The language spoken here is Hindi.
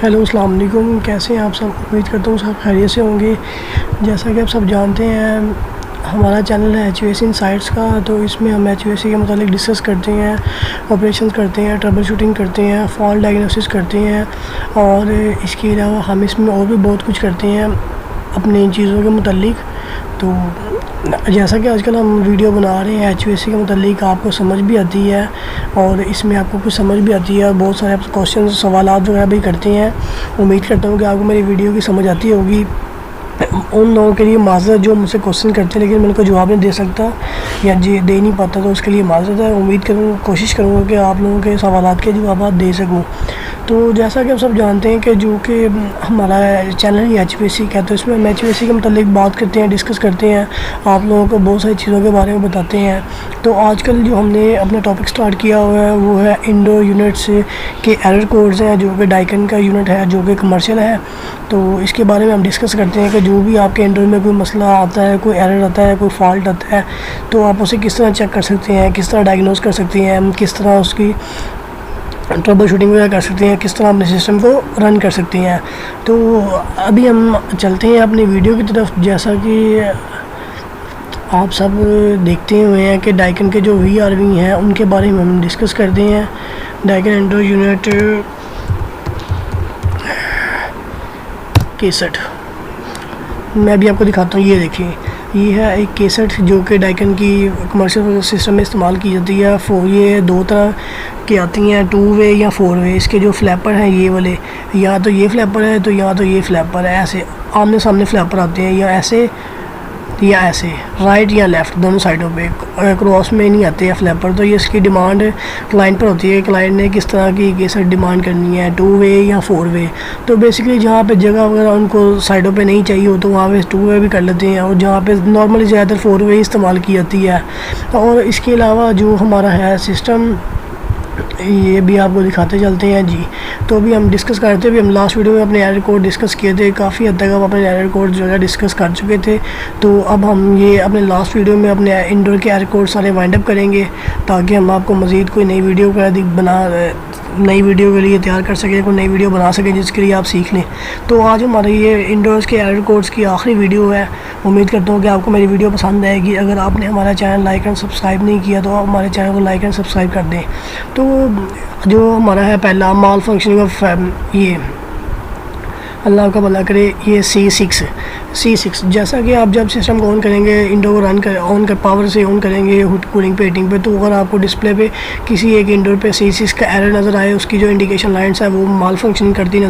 हेलो अस्सलाम वालेकुम, कैसे हैं आप सब। उम्मीद करता हूँ सब खैरियत से होंगे। जैसा कि आप सब जानते हैं, हमारा चैनल है HUAC इनसाइट्स का। तो इसमें हम HUAC के मतलब डिस्कस करते हैं, ऑपरेशंस करते हैं, ट्रबल शूटिंग करते हैं, फॉल्ट डायग्नोसिस करते हैं और इसके अलावा हम इसमें और भी बहुत कुछ करते हैं अपनी इन चीज़ों के मुतालिक। तो जैसा कि आजकल हम वीडियो बना रहे हैं HUAC के मुतालिक, आपको समझ भी आती है और इसमें आपको कुछ समझ भी आती है। बहुत सारे आप क्वेश्चन सवालात वगैरह भी करते हैं। उम्मीद करता हूँ कि आपको मेरी वीडियो की समझ आती होगी। उन लोगों के लिए माज़रत जो मुझसे क्वेश्चन करते हैं लेकिन मैं उनको जवाब नहीं दे सकता या जी दे नहीं पाता, तो उसके लिए माज़रत है। उम्मीद करूँ, कोशिश करूँगा कि आप लोगों के सवालात के जवाब दे सकूँ। तो जैसा कि आप सब जानते हैं कि जो कि हमारा चैनल ही HUAC का है, तो इसमें हम HUAC के मतलब बात करते हैं, डिस्कस करते हैं, आप लोगों को बहुत सारी चीज़ों के बारे में बताते हैं। तो आजकल जो हमने अपना टॉपिक स्टार्ट किया हुआ है वो है इंडोर यूनिट्स के एरर कोड्स हैं, जो कि डाइकन का यूनिट है, जो कि कमर्शियल है। तो इसके बारे में हम डिस्कस करते हैं कि जो भी आपके इंडोर में कोई मसला आता है, कोई एरर आता है, कोई फॉल्ट आता है, तो आप उसे किस तरह चेक कर सकते हैं, किस तरह डायग्नोस कर सकते हैं, किस तरह उसकी ट्रबल शूटिंग वगैरह कर सकते हैं, किस तरह अपने सिस्टम को रन कर सकते हैं। तो अभी हम चलते हैं अपनी वीडियो की तरफ। जैसा कि आप सब देखते हुए हैं कि डाइकन के जो VRV हैं उनके बारे में हम डिस्कस करते हैं। डाइकन इंडोर यूनिट केसेट मैं भी आपको दिखाता हूँ। ये देखिए, ये है एक केसेट जो कि डाइकन की कमर्शियल सिस्टम में इस्तेमाल की जाती है। ये दो तरह की आती हैं, 2 वे या 4 वे। इसके जो फ्लैपर हैं ये वाले, या तो ये फ्लैपर है तो या तो ये फ्लैपर है। ऐसे आमने सामने फ्लैपर आते हैं, या ऐसे या ऐसे, राइट या लेफ़्ट, दोनों साइडों पे, क्रॉस में नहीं आते हैं फ्लैपर। तो ये इसकी डिमांड क्लाइंट पर होती है, क्लाइंट ने किस तरह की केसेट डिमांड करनी है, 2 वे या 4 वे। तो बेसिकली जहाँ पे जगह वगैरह उनको साइडों पे नहीं चाहिए हो तो वहाँ पे 2 वे भी कर लेते हैं, और जहाँ पे नॉर्मली ज़्यादातर 4 वे इस्तेमाल की जाती है। और इसके अलावा जो हमारा है सिस्टम, ये भी आपको दिखाते चलते हैं जी। तो अभी हम डिस्कस करते हैं, हम लास्ट वीडियो में अपने एरर कोड डिस्कस किए थे, काफ़ी हद तक हम अपने एरर कोड जो है डिस्कस कर चुके थे। तो अब हम ये अपने लास्ट वीडियो में अपने इंडोर के एरर कोड सारे वाइंड अप करेंगे, ताकि हम आपको मज़ीद कोई नई वीडियो नई वीडियो के लिए तैयार कर सकें, कोई नई वीडियो बना सकें जिसके लिए आप सीख लें। तो आज हमारे ये इंडोर्स के एरर कोड्स की आखिरी वीडियो है। उम्मीद करता हूँ कि आपको मेरी वीडियो पसंद आएगी। अगर आपने हमारा चैनल लाइक एंड सब्सक्राइब नहीं किया तो आप हमारे चैनल को लाइक एंड सब्सक्राइब कर दें। तो जो हमारा है पहला माल फंक्शनिंग ऑफ, ये अल्लाह का भला करे, ये C6 जैसा कि आप जब सिस्टम को ऑन करेंगे, इंडोर को ऑन कर पावर से ऑन करेंगे कूलिंग पे, हीटिंग पे, तो अगर आपको डिस्प्ले पे किसी एक इंडोर पे C6 का एरर नज़र आए, उसकी जो इंडिकेशन लाइट्स है वो माल फंक्शनिंग करती नज़र